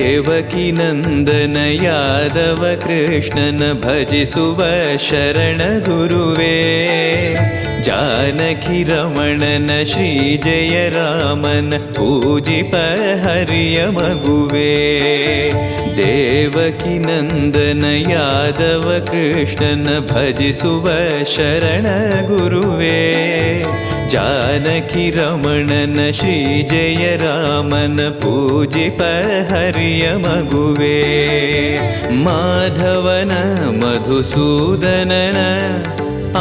ದೇವಕಿ ನಂದನ ಯಾದವ ಕೃಷ್ಣನ ಭಜಿಸುವ ಶರಣ ಗುರುವೇ. ಜಾನಕಿ ರಮಣನ ಶ್ರೀ ಜಯ ರಾಮನ ಪೂಜಿಪ ಹರಿಯ ಮಗುವೇ. ದೇವಕಿ ನಂದನ ಯಾದವ ಕೃಷ್ಣನ ಭಜಿಸುವ ಶರಣ ಗುರುವೇ. ಜಾನಕಿ ರಮಣನ ಶ್ರೀ ಜಯ ರಾಮನ ಪೂಜಿಪ ಹರಿಯ ಮಗುವೇ. ಮಾಧವನ ಮಧುಸೂದನನ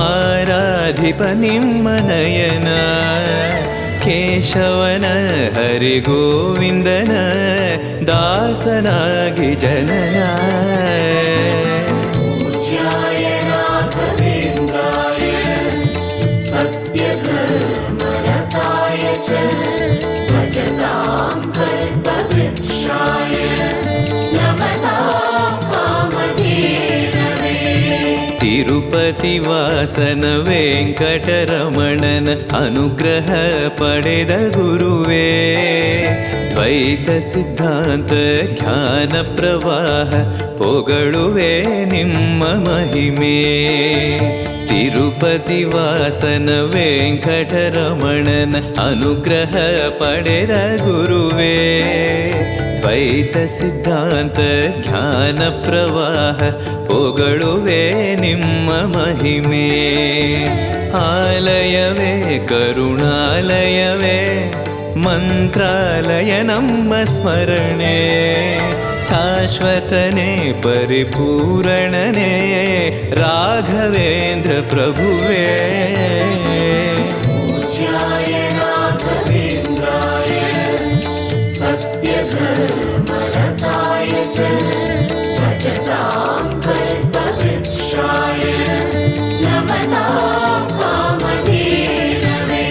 ಆರಾಧಿಪ ನಿಮ್ಮ ನಯನ. ಕೇಶವನ ಹರಿಗೋವಿಂದನ ದಾಸನಾಗಿ ಜನನ. ಪೂಜ್ಯಾಯ ರಾಘವೇಂದ್ರಾಯ ಸತ್ಯಧರ್ಮರತಾಯ ಚ ಭಜತಾಂ ಕಲ್ಪವೃಕ್ಷಾಯ ನಮತಾಂ ಕಾಮಧೇನವೇ. ತಿರುಪತಿ ವಾಸನ ವೆಂಕಟರಮಣನ ಅನುಗ್ರಹ ಪಡೆದ ಗುರುವೇ. ದ್ವೈತ ಸಿದ್ಧಾಂತ ಜ್ಞಾನ ಪ್ರವಾಹ ಪೊಗಳುವೆ ನಿಮ್ಮ ಮಹಿಮೆ. ತಿರುಪತಿ ವಾಸನ ವೆಂಕಟರಮಣನ ಅನುಗ್ರಹ ಪಡೆದ ಗುರುವೇ. ದ್ವೈತ ಸಿದ್ಧಾಂತ ಜ್ಞಾನ ಪ್ರವಾಹ ಪೊಗಳುವೆ ನಿಮ್ಮ ಮಹಿಮೆ. ಆಲಯವೇ ಕರುಣಾಲಯವೇ ಮಂತ್ರಾಲಯ ನಮ್ಮ ಸ್ಮರಣೆ. ಶಾಶ್ವತನೇ ಪರಿಪೂರಣನೇ ರಾಘವೇಂದ್ರ ಪ್ರಭುವೇ. ಪೂಜ್ಯಾಯ ರಾಘವೇಂದ್ರಾಯ ಸತ್ಯಧರ್ಮರತಾಯ ಚ ಭಜತಾಂ ಕಲ್ಪವೃಕ್ಷಾಯ ನಮತಾಂ ಕಾಮಧೇನವೇ.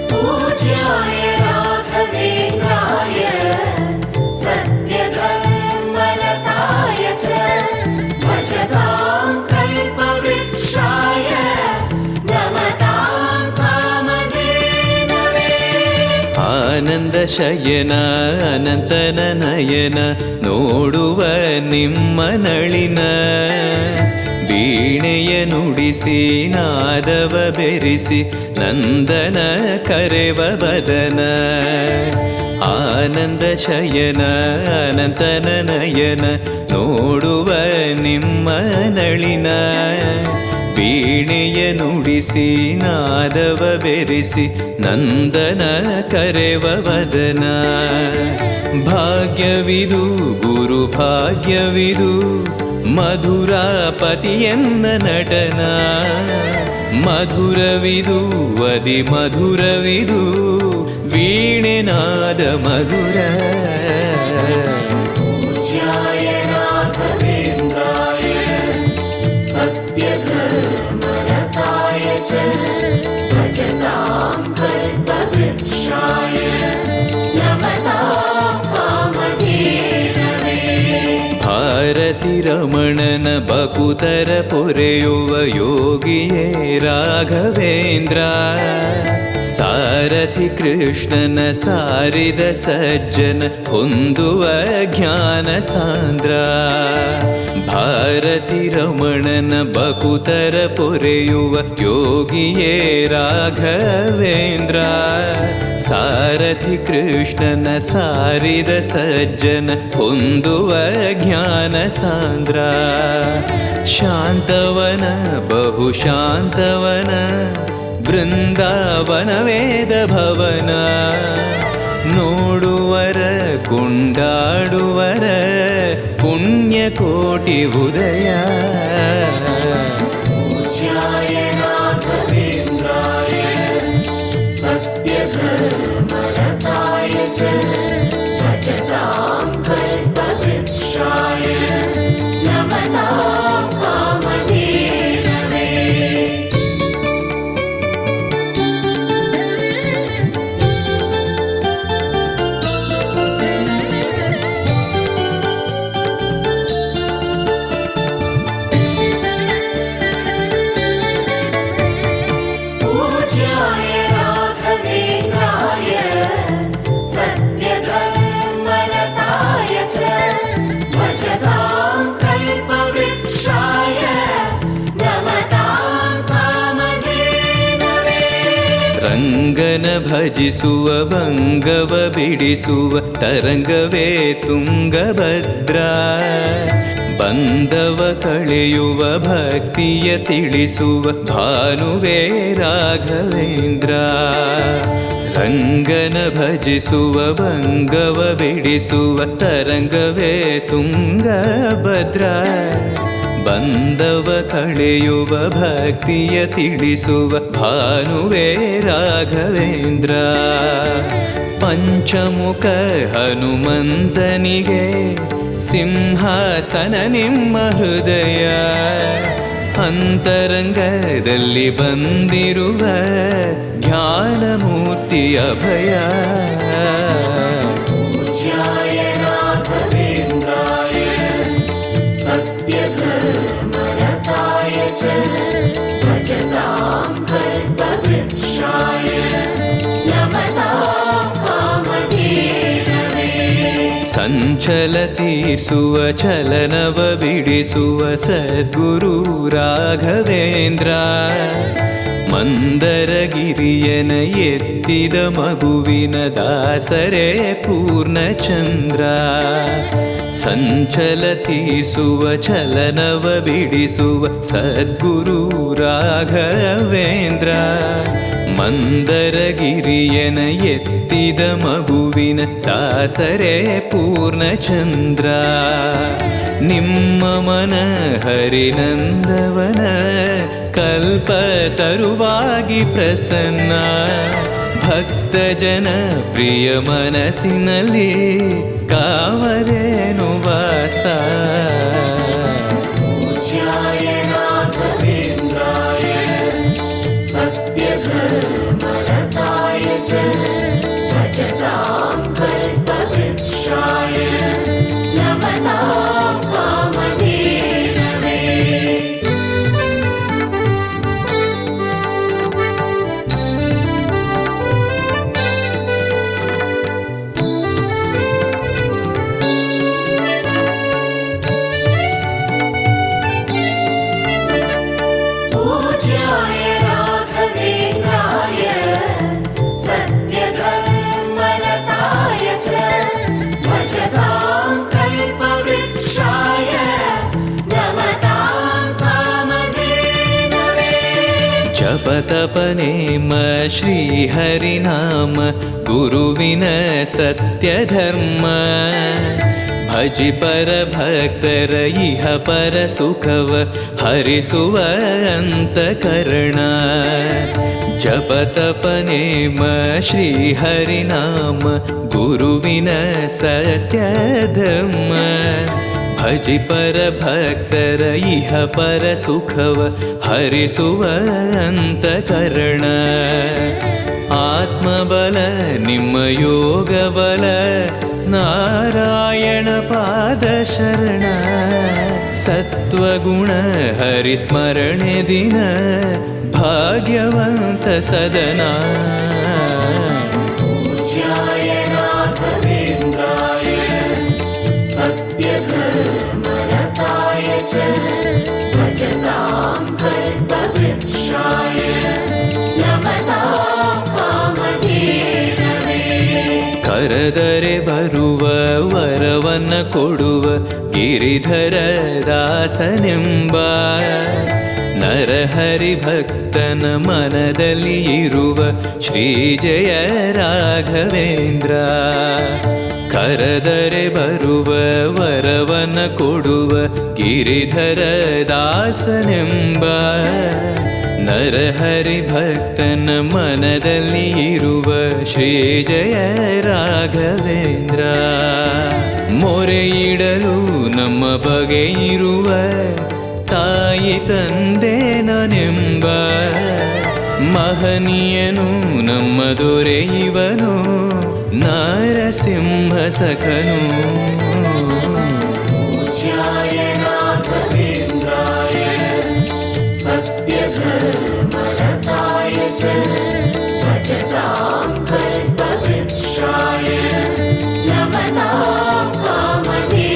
ಪೂಜ್ಯಾಯ ರಾಘವೇಂದ್ರಾಯ ಸತ್ಯಧರ್ಮರತಾಯ ಚ ಭಜತಾಂ ಕಲ್ಪವೃಕ್ಷಾಯ ನಮತಾಂ ಕಾಮಧೇನವೇ. ಆನಂದ ಶಯನ ಅನಂತನ ನಯನ ನೋಡುವ ನಿಮ್ಮ ನಳಿನ. ವೀಣೆಯ ನುಡಿಸಿ ನಾದವ ಬೆರೆಸಿ ನಂದನ ಕರೆವ ಬದನ. ಆನಂದ ಶಯನ ಅನಂತನ ನಯನ ನೋಡುವ ನಿಮ್ಮ ನಳಿನ. ವೀಣೆಯ ನುಡಿಸಿ ನಾದವ ಬೆರೆಸಿ ನಂದನ ಕರೆವ ವದನ. ಭಾಗ್ಯವಿದು ಗುರು ಭಾಗ್ಯವಿದು ಮಧುರಾಪತಿಯನ್ನ ನಟನ. ಮಧುರವಿದು ಅದಿ ಮಧುರವಿದು ವೀಣೆನಾದ ಮಧುರ. ಪೂಜ್ಯಾಯ ರಾಘವೇಂದ್ರಾಯ ಸತ್ಯಧರ್ಮರತಾಯ ಚ ಭಜತಾಂ ಕಲ್ಪವೃಕ್ಷಾಯ ನಮತಾಂ ಕಾಮಧೇನವೇ. ಭಾರತಿ ರಮಣನ ಬಕುತರ ಪೊರೆಯುವ ಯೋಗಿಯೇ ರಾಘವೇಂದ್ರ. ಸಾರಥಿ ಕೃಷ್ಣನ ಸಾರಿದ ಸಜ್ಜನ ಹೊಂದುವ ಜ್ಞಾನ ಸಾಂದ್ರ. ಭಾರತಿ ರಮಣನ ಬಕುತರ ಪೊರೆಯುವ ಯೋಗಿಯೇ ರಾಘವೇಂದ್ರ. ಸಾರಥಿ ಕೃಷ್ಣನ ಸಾರಿದ ಸಜ್ಜನ ಹೊಂದುವ ಜ್ಞಾನ ಸಾಂದ್ರ. ಶಾಂತವನ ಬಹು ಶಾಂತವನ ಬೃಂದಾವನ ವೇದ ಭವನ. ನೋಡುವರ ಕೊಂಡಾಡುವರ ಪುಣ್ಯಕೋಟಿ ಉದಯ. ಪೂಜ್ಯಾಯ ರಾಘವೇಂದ್ರಾಯ ಸತ್ಯಧರ್ಮರತಾಯ ಚ ಭಜತಾಂ ಕಲ್ಪವೃಕ್ಷಾಯ ನಮತಾಂ ಕಾಮಧೇನವೇ. ಭಜಿಸುವ ಭಂಗವ ಬಿಡಿಸುವ ತರಂಗವೇ ತುಂಗಭದ್ರಾ. ಬಂಧವ ಕಳೆಯುವ ಭಕ್ತಿಯ ತಿಳಿಸುವ ಭಾನುವೇ ರಾಘವೇಂದ್ರ. ರಂಗನ ಭಜಿಸುವ ಭಂಗವ ಬಿಡಿಸುವ ತರಂಗವೇ ತುಂಗಭದ್ರಾ. ಬಂಧವ ಕಳೆಯುವ ಭಕ್ತಿಯ ತಿಳಿಸುವ ಭಾನುವೇ ರಾಘವೇಂದ್ರ. ಪಂಚಮುಖ ಹನುಮಂತನಿಗೆ ಸಿಂಹಾಸನ ನಿಮ್ಮ ಹೃದಯ. ಅಂತರಂಗದಲ್ಲಿ ಬಂದಿರುವ ಜ್ಞಾನಮೂರ್ತಿ ಅಭಯ. पूज्याय राघवेन्द्राय सत्यधर्मरताय च भजतां कल्पवृक्षाय नमतां कामधेनवे. ಸಂಚಲ ತೀರಿಸುವ ಚಲನವ ಬಿಡಿಸುವ ಸದ್ಗುರು ರಾಘವೇಂದ್ರ. ಮಂದರಗಿರಿಯನ ಎತ್ತಿದ ಮಗುವಿನ ದಾಸರೇ ಪೂರ್ಣಚಂದ್ರ. ಸಂಚಲ ತೀರಿಸುವ ಚಲನವ ಬಿಡಿಸುವ ಸದ್ಗುರು ರಾಘವೇಂದ್ರ. ಮಂದರಗಿರಿಯನ ಎತ್ತಿದ ಮಗುವಿನ ದಾಸರೇ ಪೂರ್ಣಚಂದ್ರ. ನಿಮ್ಮ ಮನ ಹರಿನಂದವನ ಕಲ್ಪ ತರುವಾಗಿ ಪ್ರಸನ್ನ. ಭಕ್ತ ಜನ ಪ್ರಿಯ ಮನಸ್ಸಿನಲ್ಲಿ ಕಾವರೇನು ವಾಸ. पूज्याय राघवेन्द्राय सत्यधर्मरताय च भजतां कल्पवृक्षाय नमतां कामधेनवे. पूज्याय राघवेन्द्राय सत्यधर्मरताय च भजतां कल्पवृक्षाय नमतां कामधेनवे. ಜಪತಪನೇಮ ಶ್ರೀಹರಿನಾಮ ಗುರುವಿನ ಸತ್ಯಧರ್ಮ. ಭಜಿ ಪರ ಭಕ್ತರ ಇಹ ಪರ ಸುಖವ ಹರಿಸುವ ಅಂತಕರಣ. ಜಪತಪನೇಮ ಶ್ರೀಹರಿನಾಮ ಗುರುವಿನ ಸತ್ಯಧರ್ಮ. ಭಜಿ ಪರ ಭಕ್ತರ ಇಹ ಪರ ಸುಖವ ಹರಿಸುವ ಅಂತಕರಣ. ಆತ್ಮಬಲ ನಿಮ್ಮ ಯೋಗ ಬಲ ನಾರಾಯಣ ಪಾದ ಶರಣ. ಸತ್ವಗುಣ ಹರಿಸ್ಮರಣೆ ದಿನ ಭಾಗ್ಯವಂತ ಸದನ. पूज्याय राघवेन्द्राय सत्यधर्मरताय च भजतां कल्पवृक्षाय नमतां कामधेनवे. ಕರೆದರೆ ಬರುವ ವರವನ್ನ ಕೊಡುವ ಗಿರಿಧರ ದಾಸನೆಂಬ. ನರಹರಿ ಭಕ್ತನ ಮನದಲ್ಲಿ ಇರುವ ಶ್ರೀ ಜಯ ರಾಘವೇಂದ್ರ. ಕರೆದರೆ ಬರುವ ವರವನ್ನ ಕೊಡುವ ಗಿರಿಧರ ದಾಸನೆಂಬ. ನರಹರಿ ಭಕ್ತನ ಮನದಲ್ಲಿ ಇರುವ ಶ್ರೀ ಜಯ ರಾಘವೇಂದ್ರ. ಮೊರೆಯಿಡಲು ನಮ್ಮ ಬಗೆ ಇರುವ ತಾಯಿ ತಂದೆ ನಾನೆಂಬ. ಮಹನೀಯನು ನಮ್ಮ ದೊರೆ ಇವನು ನಾರಸಿಂಹ ಸಖನು. पूज्याय राघवेन्द्राय सत्यधर्मरताय च भजतां कल्पवृक्षाय नमतां कामधेनवे.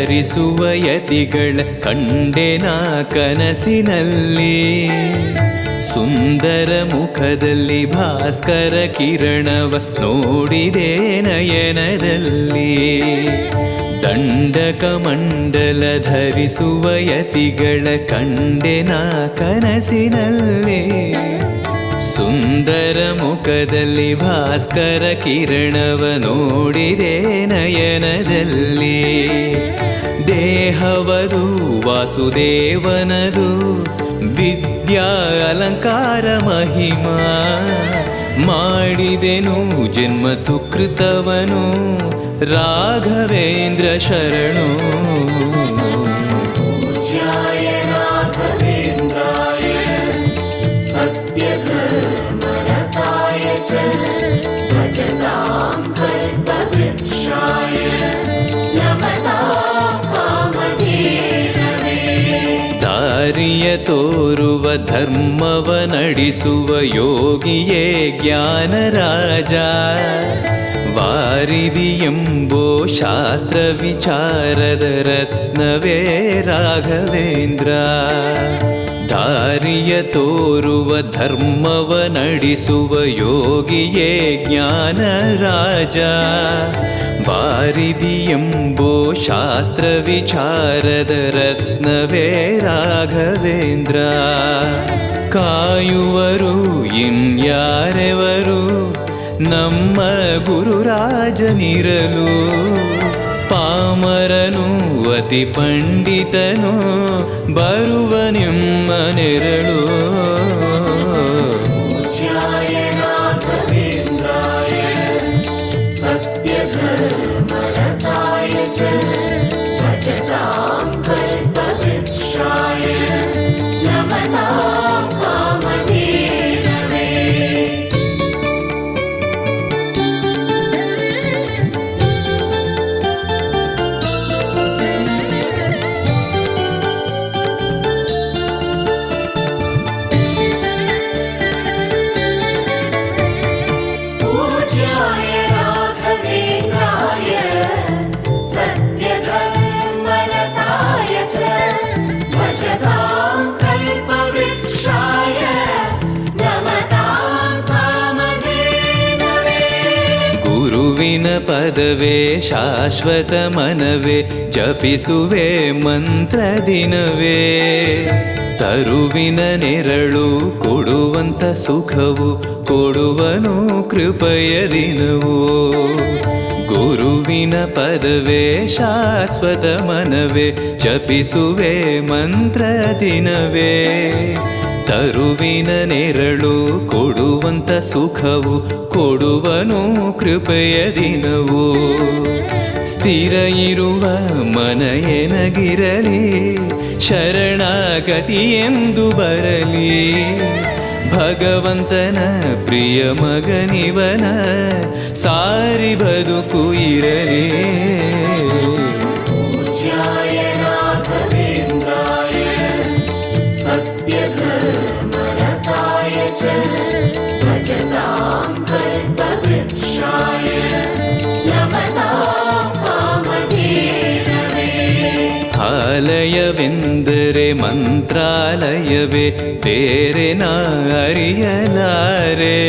ಧರಿಸುವ ಯತಿಗಳ ಕಂಡೆನ ಕನಸಿನಲ್ಲಿ. ಸುಂದರ ಮುಖದಲ್ಲಿ ಭಾಸ್ಕರ ಕಿರಣವ ನೋಡಿದೆ ನಯನದಲ್ಲಿ. ದಂಡಕ ಮಂಡಲ ಧರಿಸುವ ಯತಿಗಳ ಕಂಡೆನ ಕನಸಿನಲ್ಲಿ. ಸುಂದರ ಮುಖದಲ್ಲಿ ಭಾಸ್ಕರ ಕಿರಣವ ನೋಡಿದೆ ನಯನದಲ್ಲಿ. ದೇಹವದು ವಾಸುದೇವನದು ವಿದ್ಯಾ ಅಲಂಕಾರ ಮಹಿಮಾ. ಮಾಡಿದೆನು ಜನ್ಮ ಸುಕೃತವನು ರಾಘವೇಂದ್ರ ಶರಣು. पूज्याय राघवेन्द्राय सत्यधर्मरताय च भजतां कल्पवृक्षाय नमतां कामधेनवे. ದಾರಿಯ ತೋರುವ ಧರ್ಮವ ನಡೆಸುವ ಯೋಗಿಯೇ ಜ್ಞಾನರಾಜ. ವಾರಿದಿ ಎಂಬೋ ಶಾಸ್ತ್ರ ವಿಚಾರದ ರತ್ನವೇ ರಾಘವೇಂದ್ರ. ದಾರಿಯ ತೋರುವ ಧರ್ಮವ ನಡೆಸುವ ಯೋಗಿಯೇ ಜ್ಞಾನರಾಜ. ವಾರಿದಿ ಎಂಬೋ ಶಾಸ್ತ್ರ ವಿಚಾರದ ರತ್ನವೇ ರಾಘವೇಂದ್ರ. ಕಾಯುವರು ಇನ್ಯಾರೆವರು ನಮ್ಮ ಗುರುರಾಜನಿರಲು. ಪಾಮರನು ಅತಿ ಪಂಡಿತನು ಬರುವ ನಿಮ್ಮ ನೆರಳು. पूज्याय राघवेन्द्राय सत्यधर्मरताय च भजतां कल्पवृक्षाय नमतां कामधेनवे. पूज्याय राघवेन्द्राय सत्यधर्मरताय च भजतां कल्पवृक्षाय नमतां कामधेनवे. ಗುರುವಿನ ಪದವೇ ಶಾಶ್ವತ ಮನವೇ ಜಪಿಸುವೆ ಮಂತ್ರ ದಿನವೇ. ತರುವಿನ ನೆರಳು ಕೊಡುವಂತ ಸುಖವು ಕೊಡುವನು ಕೃಪೆಯ ದಿನವು. ಗುರುವಿನ ಪದವೇ ಶಾಶ್ವತ ಮನವೇ ಜಪಿಸುವೆ ಮಂತ್ರ ದಿನವೇ. ತರುವಿನ ನೆರಳು ಕೊಡುವಂತ ಸುಖವು ಕೊಡುವನು ಕೃಪೆಯ ದಿನವು. ಸ್ಥಿರ ಇರುವ ಮನ ಎನಗಿರಲಿ ಶರಣಾಗತಿ ಎಂದು ಬರಲಿ. ಭಗವಂತನ ಪ್ರಿಯ ಮಗನಿವನ ಸಾರಿ ಬದುಕು ಇರಲಿ. पूज्याय राघवेन्द्राय सत्यधर्मरताय च भजतां कल्पवृक्षाय नमतां कामधेनवे. ಆಲಯವೆಂದರೆ ಮಂತ್ರಾಲಯವೇ ಬೇರೆ ನಾ ಅರಿಯಲಾರೆ.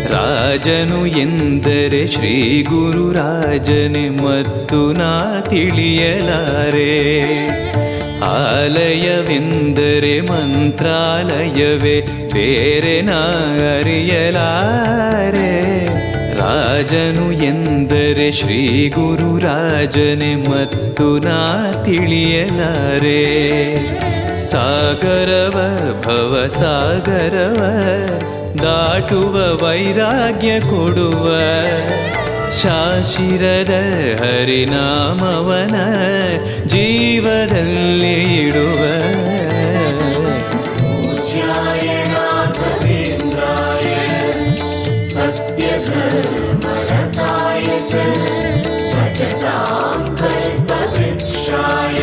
ರಾಜನು ಎಂದರೆ ಶ್ರೀ ಗುರುರಾಜನೇ ಮತ್ತು ನಾ ತಿಳಿಯಲಾರೆ. ಆಲಯವೆಂದರೆ ಮಂತ್ರಾಲಯವೇ ಬೇರೆ ನಾ ಅರಿಯಲಾರೆ. ರಾಜನು ಎಂದರೆ ಶ್ರೀ ಗುರುರಾಜನೇ ಮತ್ತು ನಾ ತಿಳಿಯಲಾರೆ. ಸಾಗರವ ಭವ ಸಾಗರವ ದಾಟುವ ವೈರಾಗ್ಯ ಕೊಡುವ ಶಾಶಿರದ ಹರಿನಾಮವನ ಜೀವದಲ್ಲಿ ಇಡುವ. पूज्याय राघवेन्द्राय सत्यधर्मरताय च भजतां कल्पवृक्षाय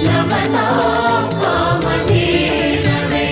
नमतां कामधेनवे.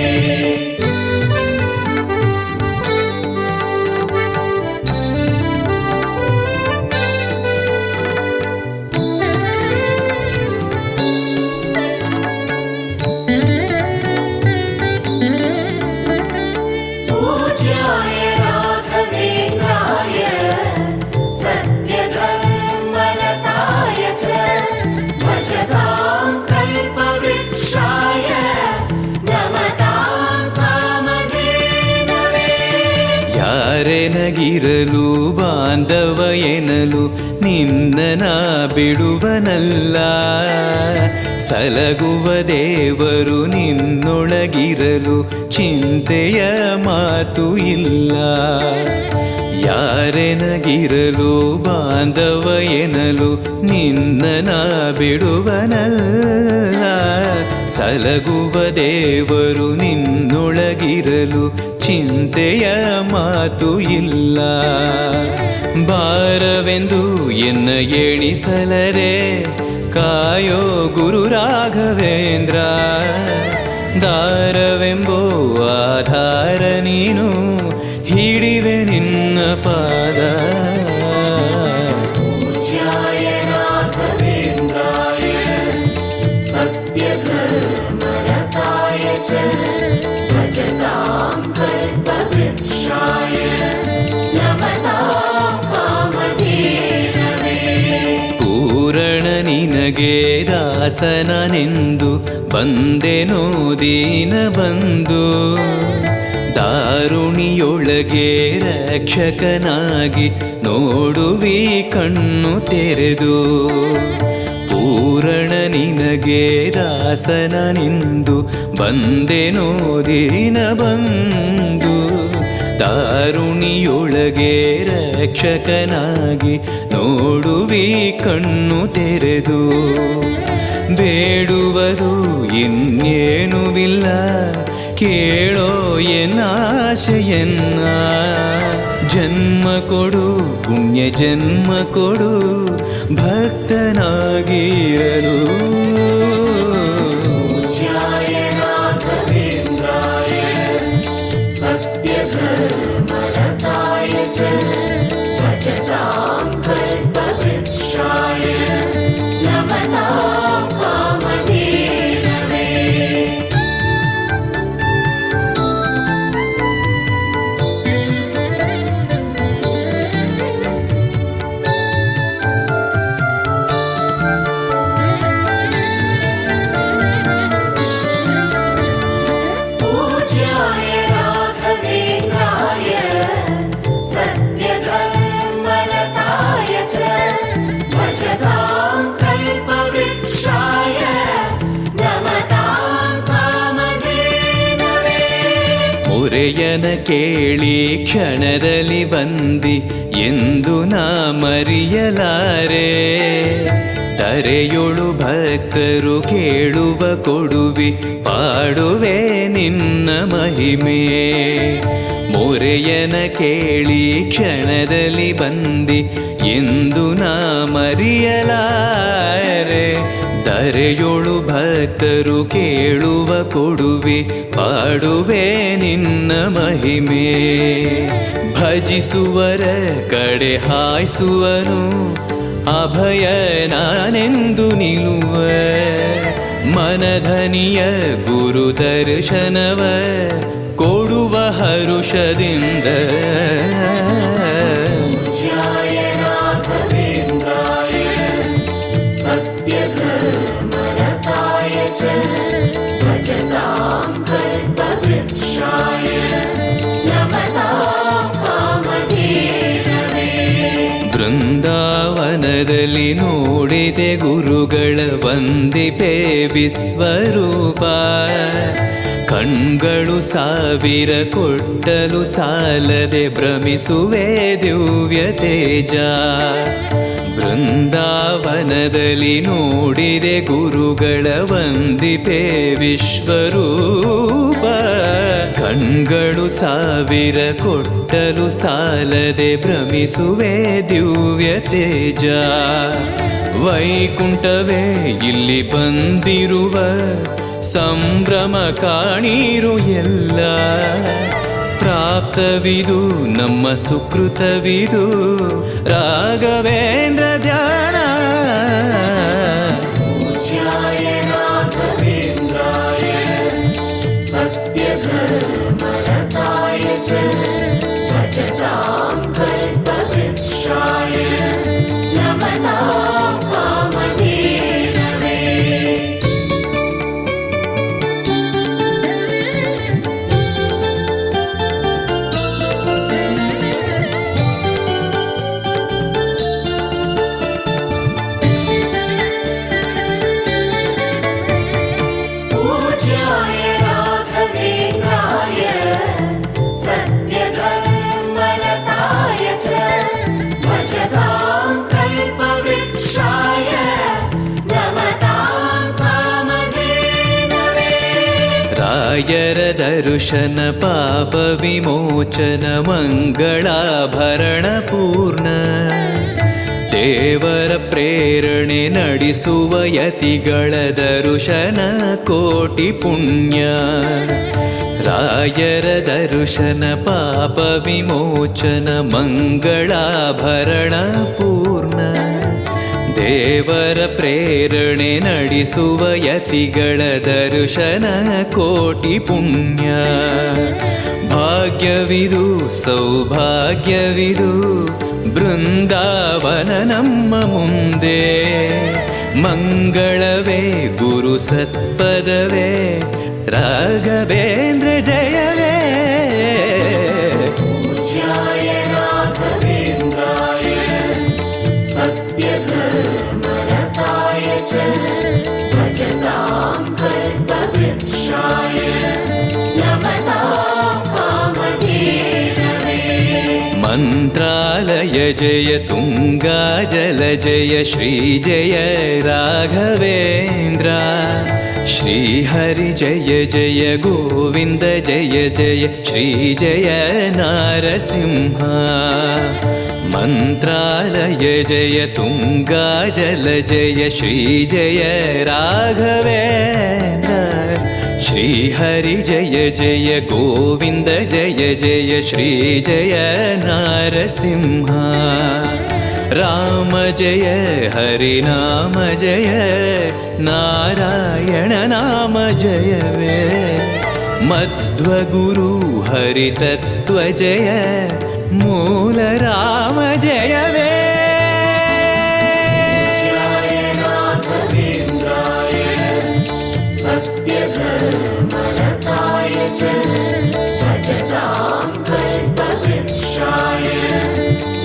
ಯಾರೆನಗಿರಲು ಬಾಂಧವ ಎನಲು ನಿನ್ನ ಬಿಡುವನಲ್ಲ. ಸಲಗುವ ದೇವರು ನಿನ್ನೊಳಗಿರಲು ಚಿಂತೆಯ ಮಾತು ಇಲ್ಲ. ಯಾರೆನಗಿರಲು ಬಾಂಧವ ಎನಲು ನಿನ್ನ ಬಿಡುವನಲ್ಲ. ಸಲಗುವ ದೇವರು ನಿನ್ನೊಳಗಿರಲು ಚಿಂತೆಯ ಮಾತು ಇಲ್ಲ. ಭಾರವೆಂದು ಎನ್ನ ಎಣಿಸಲರೆ ಕಾಯೋ ಗುರು ರಾಘವೇಂದ್ರ. ದಾರವೆಂಬೋ ಆಧಾರ ನೀನು ಹಿಡಿವೆ ನಿನ್ನ ಪಾದ. पूज्याय राघवेन्द्राय सत्यधर्मरताय च भजतां कल्पवृक्षाय नमतां कामधेनवे. ಪೂರಣ ನಿನಗೆ ದಾಸನನೆಂದು ಬಂದೆನೋ ದೀನ ಬಂದು. ದಾರುಣಿಯೊಳಗೆ ರಕ್ಷಕನಾಗಿ ನೋಡುವಿ ಕಣ್ಣು ತೆರೆದು. ಪೂರಣ ನಿನಗೆ ದಾಸನನೆಂದು ಬಂದೆನೋ ದೀನ ಬಂದು. ದಾರುಣಿಯೊಳಗೆ ರಕ್ಷಕನಾಗಿ ನೋಡುವಿ ಕಣ್ಣು ತೆರೆದು. ಬೇಡುವುದು ಇನ್ನೇನುವಿಲ್ಲ ಕೇಳೋ ಎನ್ನಾಶೆಯನ್ನ. ಜನ್ಮ ಕೊಡು ಪುಣ್ಯ ಜನ್ಮ ಕೊಡು ಭಕ್ತನಾಗಿರಲು. पूज्याय राघवेन्द्राय सत्यधर्मरताय च भजतां कल्पवृक्षाय नमतां कामधेनवे. पूज्याय राघवेन्द्राय सत्यधर्मरताय च भजतां कल्पवृक्षाय नमतां कामधेनवे. ಮೊರೆಯನ ಕೇಳಿ ಕ್ಷಣದಲ್ಲಿ ಬಂದಿ ಎಂದು ನಾ ಮರೆಯಲಾರೆ. ತರೆಯೊಳು ಭಕ್ತರು ಕೇಳುವ ಕೊಡುವಿ ಪಾಡುವೆ ನಿನ್ನ ಮಹಿಮೆ. ಮೊರೆಯನ ಕೇಳಿ ಕ್ಷಣದಲ್ಲಿ ಬಂದಿ ಎಂದು ನಾ ಮರೆಯಲಾರೆ. ತರೆಯೊಳು ಭಕ್ತರು ಕೇಳುವ ಕೊಡುವಿ ಪಾಡುವೆ ನಿನ್ನ ಮಹಿಮೆ. ಭಜಿಸುವರ ಕಡೆ ಹಾಯಿಸುವನು ಅಭಯ ನಾನೆಂದು ನಿಲ್ಲುವ. ಮನಧನಿಯ ಗುರು ದರ್ಶನವ ಕೊಡುವ ಹರುಷದಿಂದ. पूज्याय राघवेन्द्राय सत्यधर्मरताय च भजतां कल्पवृक्षाय नमतां कामधेनवे. ಬೃಂದಾವನದಲ್ಲಿ ನೋಡಿದೆ ಗುರುಗಳ ವಂದಿಪೆ ವಿಶ್ವರೂಪ. ಕಣ್ಗಳು ಸಾವಿರ ಕೊಟ್ಟಲು ಸಾಲದೆ ಭ್ರಮಿಸುವೆ ದಿವ್ಯ ತೇಜ. ಬೃಂದಾವನದಲ್ಲಿ ನೋಡಿದೆ ಗುರುಗಳ ವಂದಿಪೆ ವಿಶ್ವರೂಪ. ಕಣ್ಗಳು ಸಾವಿರ ಕೊಟ್ಟಲು ಸಾಲದೆ ಭ್ರಮಿಸುವೆ ದಿವ್ಯ ತೇಜ. ವೈಕುಂಠವೇ ಇಲ್ಲಿ ಬಂದಿರುವ ಸಂಭ್ರಮ ಕಾಣಿರು ಎಲ್ಲ. ಪ್ರಾಪ್ತವಿದು ನಮ್ಮ ಸುಕೃತವಿದು ರಾಘವೇಂದ್ರ ಧ್ಯಾನ. पूज्याय राघवेन्द्राय सत्यधर्मरताय च भजतां कल्पवृक्षाय नमतां कामधेनवे. ರಾಯರ ದರ್ಶನ ಪಾಪ ವಿಮೋಚನ ಮಂಗಳಾಭರಣ ಪೂರ್ಣ ದೇವರ ಪ್ರೇರಣೆ ನಡೆಸುವ ಯತಿಗಳ ದರ್ಶನ ಕೋಟಿ ಪುಣ್ಯ ರಾಯರ ದರ್ಶನ ಪಾಪ ವಿಮೋಚನ ಮಂಗಳಾಭರಣ ಪೂರ್ಣ ದೇವರ ಪ್ರೇರಣೆ ನಡೆಸುವ ಯತಿಗಳ ದರ್ಶನ ಕೋಟಿ ಪುಣ್ಯ ಭಾಗ್ಯವಿದು ಸೌಭಾಗ್ಯವಿದು ಬೃಂದಾವನ ನಮ್ಮ ಮುಂದೆ ಮಂಗಳವೇ ಗುರು ಸತ್ಪದವೇ ರಾಘವೇಂದ್ರ ಜಯವೇ पूज्याय राघवेन्द्राय सत्यधर्मरताय च भजतां कल्पवृक्षाय नमतां कामधेनवे ಮಂತ್ರಾಲಯ ಜಯ ತುಂಗಾ ಜಲ ಜಯ ಶ್ರೀ ಜಯ ರಾಘವೇಂದ್ರ ಶ್ರೀಹರಿ ಜಯ ಜಯ ಗೋವಿಂದ ಜಯ ಜಯ ಶ್ರೀ ಜಯ ನಾರಸಿಂಹ ಮಂತ್ರಾಲಯ ಜಯ ತುಂಗಾ ಜಲ ಜಯ ಶ್ರೀ ಜಯ ರಾಘವೇಂದ್ರ ಶ್ರೀಹರಿ ಜಯ ಜಯ ಗೋವಿಂದ ಜಯ ಜಯ ಶ್ರೀ ಜಯ ನಾರಸಿಂಹ ರಾಮ ಜಯ ಹರಿ ನಾಮ ಜಯ ನಾರಾಯಣ ನಾಮ ಜಯವೇ ಮಧ್ವಗುರು ಹರಿ ತತ್ವ ಜಯ ಮೂಲ ರಾಮ ಜಯವೇ पूज्याय राघवेन्द्राय सत्यधर्मरताय च भजतां कल्पवृक्षाय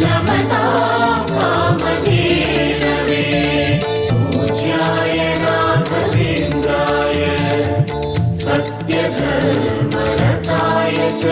नमतां कामधेनवे पूज्याय राघवेन्द्राय सत्यधर्मरताय च